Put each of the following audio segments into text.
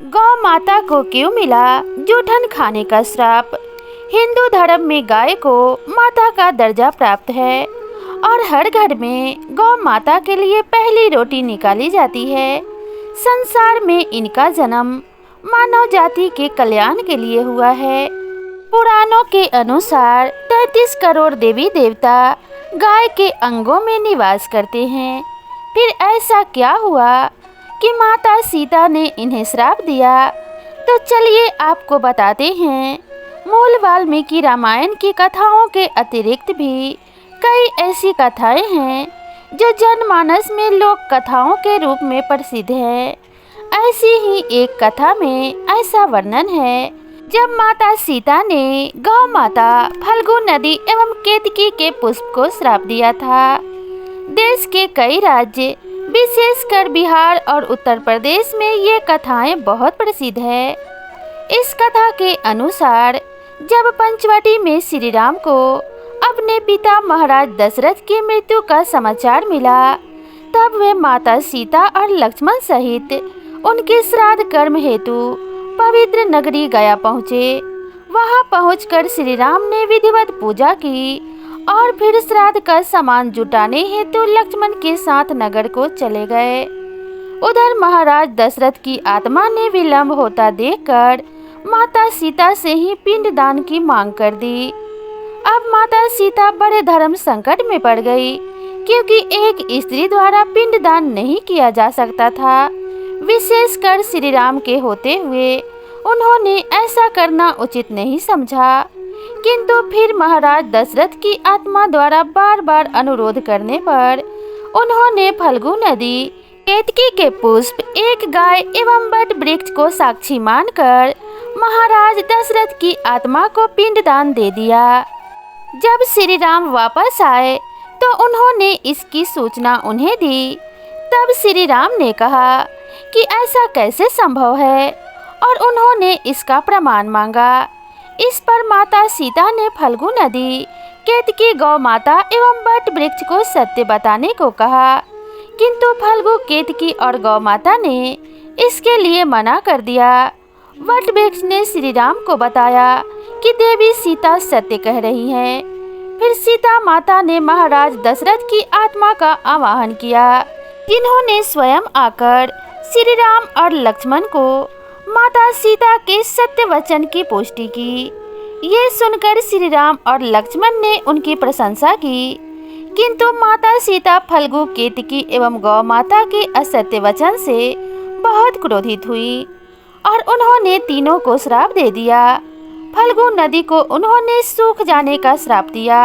गौ माता को क्यों मिला जूठन खाने का श्राप। हिंदू धर्म में गाय को माता का दर्जा प्राप्त है और हर घर में गौ माता के लिए पहली रोटी निकाली जाती है। संसार में इनका जन्म मानव जाति के कल्याण के लिए हुआ है। पुराणों के अनुसार 33 करोड़ देवी देवता गाय के अंगों में निवास करते हैं। फिर ऐसा क्या हुआ कि माता सीता ने इन्हें श्राप दिया? तो चलिए आपको बताते हैं। मूल वाल्मीकि रामायण की कथाओं के अतिरिक्त भी कई ऐसी कथाएं हैं जो जनमानस में लोक कथाओं के रूप में प्रसिद्ध है। ऐसी ही एक कथा में ऐसा वर्णन है, जब माता सीता ने गौ माता फल्गु नदी एवं केतकी के पुष्प को श्राप दिया था। देश के कई राज्य विशेषकर बिहार और उत्तर प्रदेश में ये कथाएं बहुत प्रसिद्ध है। इस कथा के अनुसार जब पंचवटी में श्री राम को अपने पिता महाराज दशरथ की मृत्यु का समाचार मिला, तब वे माता सीता और लक्ष्मण सहित उनके श्राद्ध कर्म हेतु पवित्र नगरी गया पहुँचे। वहां पहुंचकर श्री राम ने विधिवत पूजा की और फिर श्राद्ध का सामान जुटाने हेतु लक्ष्मण के साथ नगर को चले गए। उधर महाराज दशरथ की आत्मा ने विलंब होता देखकर माता सीता से ही पिंडदान की मांग कर दी। अब माता सीता बड़े धर्म संकट में पड़ गई, क्योंकि एक स्त्री द्वारा पिंडदान नहीं किया जा सकता था। विशेषकर श्री राम के होते हुए उन्होंने ऐसा करना उचित नहीं समझा, किंतु फिर महाराज दशरथ की आत्मा द्वारा बार बार अनुरोध करने पर उन्होंने फल्गु नदी, केतकी के पुष्प, एक गाय एवं बट वृक्ष को साक्षी मानकर महाराज दशरथ की आत्मा को पिंडदान दे दिया। जब श्री राम वापस आए तो उन्होंने इसकी सूचना उन्हें दी। तब श्री राम ने कहा कि ऐसा कैसे संभव है, और उन्होंने इसका प्रमाण मांगा। इस पर माता सीता ने फल्गु नदी, केतकी, गौ माता एवं बट वृक्ष को सत्य बताने को कहा, किंतु फल्गु, केतकी और गौ माता ने इसके लिए मना कर दिया। वट वृक्ष ने श्री राम को बताया कि देवी सीता सत्य कह रही हैं। फिर सीता माता ने महाराज दशरथ की आत्मा का आवाहन किया, जिन्होंने स्वयं आकर श्री राम और लक्ष्मण को माता सीता के सत्य वचन की पुष्टि की। ये सुनकर श्री राम और लक्ष्मण ने उनकी प्रशंसा की, किंतु माता सीता फल्गु, केतकी एवं गौ माता के असत्य वचन से बहुत क्रोधित हुई और उन्होंने तीनों को श्राप दे दिया। फल्गु नदी को उन्होंने सूख जाने का श्राप दिया।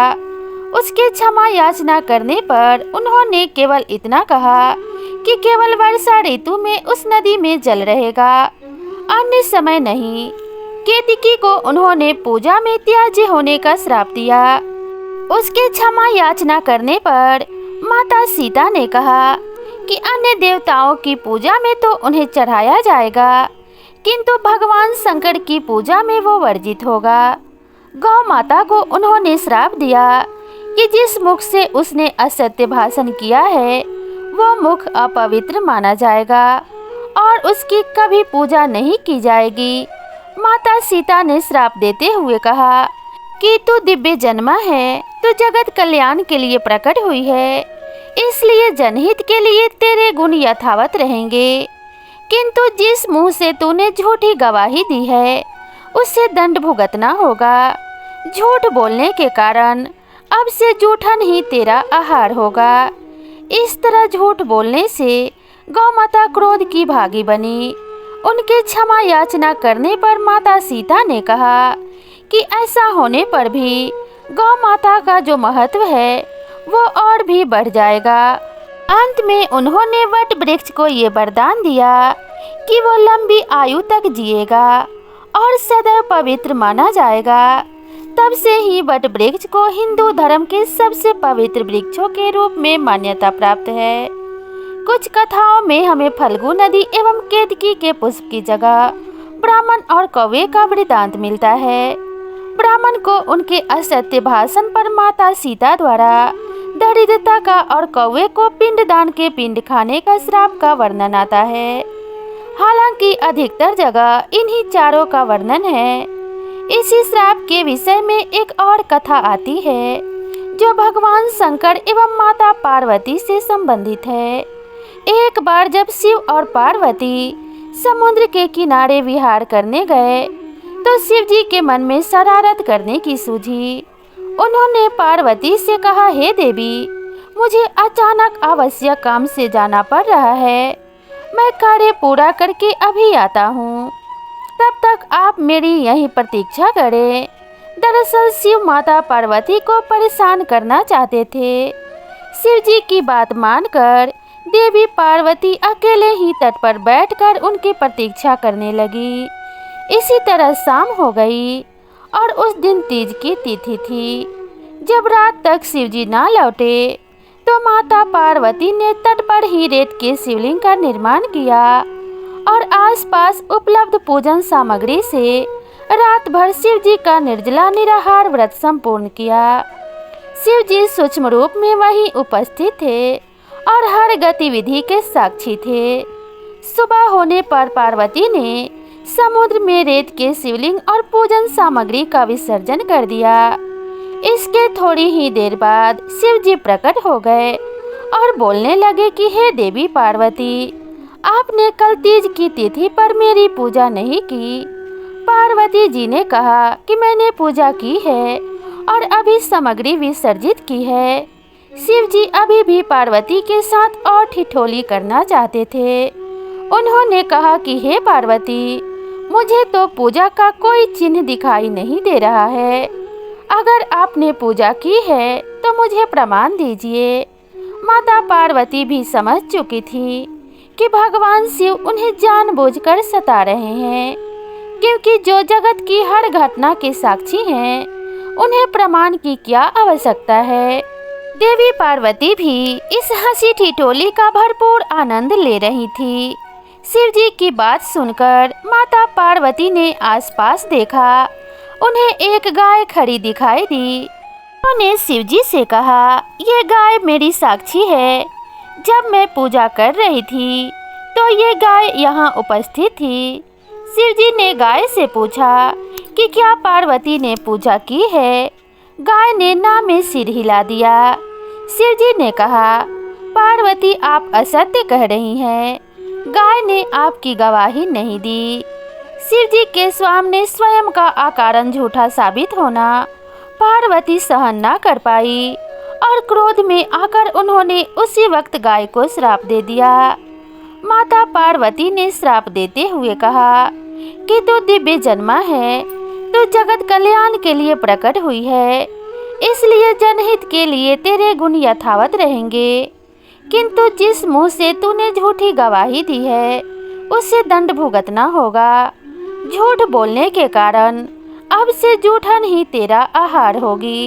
उसके क्षमा याचना करने पर उन्होंने केवल इतना कहा कि केवल वर्षा ऋतु में उस नदी में जल रहेगा, अन्य समय नहीं। केतकी को उन्होंने पूजा में त्याज्य होने का श्राप दिया। उसके क्षमा याचना करने पर माता सीता ने कहा कि अन्य देवताओं की पूजा में तो उन्हें चढ़ाया जाएगा, किंतु भगवान शंकर की पूजा में वो वर्जित होगा। गौ माता को उन्होंने श्राप दिया कि जिस मुख से उसने असत्य भाषण किया है वो मुख अपवित्र माना जाएगा और उसकी कभी पूजा नहीं की जाएगी। माता सीता ने श्राप देते हुए कहा कि तू दिव्य जन्मा है, तू जगत कल्याण के लिए प्रकट हुई है, इसलिए जनहित के लिए तेरे गुण यथावत रहेंगे, किंतु जिस मुंह से तूने झूठी गवाही दी है उससे दंड भुगतना होगा। झूठ बोलने के कारण अब से जूठन ही तेरा आहार होगा। इस तरह झूठ बोलने से गौ माता क्रोध की भागी बनी। उनके क्षमा याचना करने पर माता सीता ने कहा कि ऐसा होने पर भी गौ माता का जो महत्व है वो और भी बढ़ जाएगा। अंत में उन्होंने वट वृक्ष को ये वरदान दिया कि वो लंबी आयु तक जिएगा और सदैव पवित्र माना जाएगा। तब से ही वट वृक्ष को हिंदू धर्म के सबसे पवित्र वृक्षों के रूप में मान्यता प्राप्त है। कुछ कथाओं में हमें फल्गु नदी एवं केतकी के पुष्प की जगह ब्राह्मण और कौवे का वृतांत मिलता है। ब्राह्मण को उनके असत्य भाषण पर माता सीता द्वारा दरिद्रता का और कौवे को पिंडदान के पिंड खाने का श्राप का वर्णन आता है। हालांकि अधिकतर जगह इन्हीं चारों का वर्णन है। इसी श्राप के विषय में एक और कथा आती है जो भगवान शंकर एवं माता पार्वती से संबंधित है। एक बार जब शिव और पार्वती समुद्र के किनारे विहार करने गए तो शिव जी के मन में शरारत करने की सूझी। उन्होंने पार्वती से कहा, हे देवी, मुझे अचानक आवश्यक काम से जाना पड़ रहा है। मैं कार्य पूरा करके अभी आता हूँ, तब तक आप मेरी यहीं प्रतीक्षा करें। दरअसल शिव माता पार्वती को परेशान करना चाहते थे। शिव जी की बात मानकर देवी पार्वती अकेले ही तट पर बैठकर उनकी प्रतीक्षा करने लगी। इसी तरह शाम हो गई और उस दिन तीज की तिथि थी। जब रात तक शिव जी ना लौटे तो माता पार्वती ने तट पर ही रेत के शिवलिंग का निर्माण किया और आसपास उपलब्ध पूजन सामग्री से रात भर शिव जी का निर्जला निराहार व्रत संपूर्ण किया। शिव जी सूक्ष्म रूप में वहीं उपस्थित थे और हर गतिविधि के साक्षी थे। सुबह होने पर पार्वती ने समुद्र में रेत के शिवलिंग और पूजन सामग्री का विसर्जन कर दिया। इसके थोड़ी ही देर बाद शिव जी प्रकट हो गए और बोलने लगे कि हे देवी पार्वती, आपने कल तीज की तिथि पर मेरी पूजा नहीं की। पार्वती जी ने कहा कि मैंने पूजा की है और अभी सामग्री विसर्जित की है। शिव जी अभी भी पार्वती के साथ और ठिठोली करना चाहते थे। उन्होंने कहा कि हे पार्वती, मुझे तो पूजा का कोई चिन्ह दिखाई नहीं दे रहा है। अगर आपने पूजा की है तो मुझे प्रमाण दीजिए। माता पार्वती भी समझ चुकी थी कि भगवान शिव उन्हें जानबूझकर सता रहे हैं, क्योंकि जो जगत की हर घटना के साक्षी हैं, उन्हें प्रमाण की क्या आवश्यकता है। देवी पार्वती भी इस हंसी ठिठोली का भरपूर आनंद ले रही थी। शिव जी की बात सुनकर माता पार्वती ने आसपास देखा। उन्हें एक गाय खड़ी दिखाई दी। उन्होंने शिव जी से कहा, ये गाय मेरी साक्षी है। जब मैं पूजा कर रही थी तो ये गाय यहाँ उपस्थित थी। शिव जी ने गाय से पूछा कि क्या पार्वती ने पूजा की है। गाय ने ना में सिर हिला दिया। शिव जी ने कहा, पार्वती आप असत्य कह रही हैं। गाय ने आपकी गवाही नहीं दी। शिव जी के सामने स्वयं का अकारण झूठा साबित होना पार्वती सहन न कर पाई और क्रोध में आकर उन्होंने उसी वक्त गाय को श्राप दे दिया। माता पार्वती ने श्राप देते हुए कहा कि तू दिव्य जन्मा है, तू जगत कल्याण के लिए प्रकट हुई है, इसलिए जनहित के लिए तेरे गुण यथावत रहेंगे। किंतु जिस मुंह से तूने झूठी गवाही दी है उसे दंड भुगतना होगा। झूठ बोलने के कारण अब से जूठन ही तेरा आहार होगी।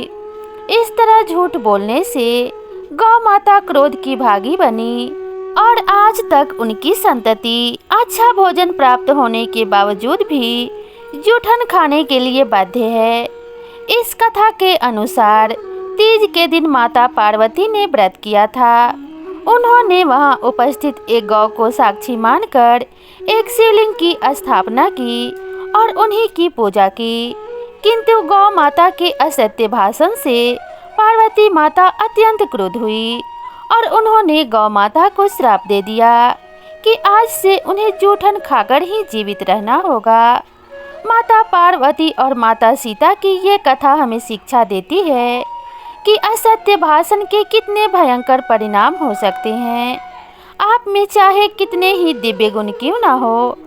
इस तरह झूठ बोलने से गौ माता क्रोध की भागी बनी और आज तक उनकी संतति अच्छा भोजन प्राप्त होने के बावजूद भी जूठन खाने के लिए बाध्य है। इस कथा के अनुसार तीज के दिन माता पार्वती ने व्रत किया था। उन्होंने वहां उपस्थित एक गौ को साक्षी मानकर एक शिवलिंग की स्थापना की और उन्हीं की पूजा की। किंतु गौ माता के असत्य भाषण से पार्वती माता अत्यंत क्रुद्ध हुई और उन्होंने गौ माता को श्राप दे दिया कि आज से उन्हें जूठन खाकर ही जीवित रहना होगा। माता पार्वती और माता सीता की ये कथा हमें शिक्षा देती है कि असत्य भाषण के कितने भयंकर परिणाम हो सकते हैं। आप में चाहे कितने ही दिव्य गुण क्यों ना हो,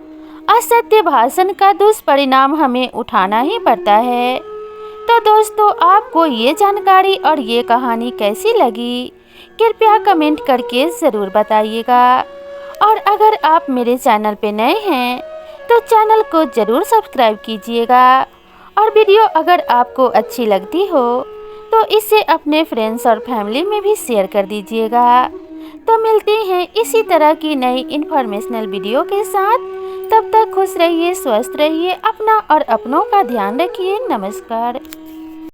असत्य भाषण का दुष्परिणाम हमें उठाना ही पड़ता है। तो दोस्तों, आपको ये जानकारी और ये कहानी कैसी लगी, कृपया कमेंट करके ज़रूर बताइएगा। और अगर आप मेरे चैनल पे नए हैं तो चैनल को ज़रूर सब्सक्राइब कीजिएगा। और वीडियो अगर आपको अच्छी लगती हो तो इसे अपने फ्रेंड्स और फैमिली में भी शेयर कर दीजिएगा। तो मिलते हैं इसी तरह की नई इन्फॉर्मेशनल वीडियो के साथ। तब तक खुश रहिए, स्वस्थ रहिए, अपना और अपनों का ध्यान रखिए। नमस्कार।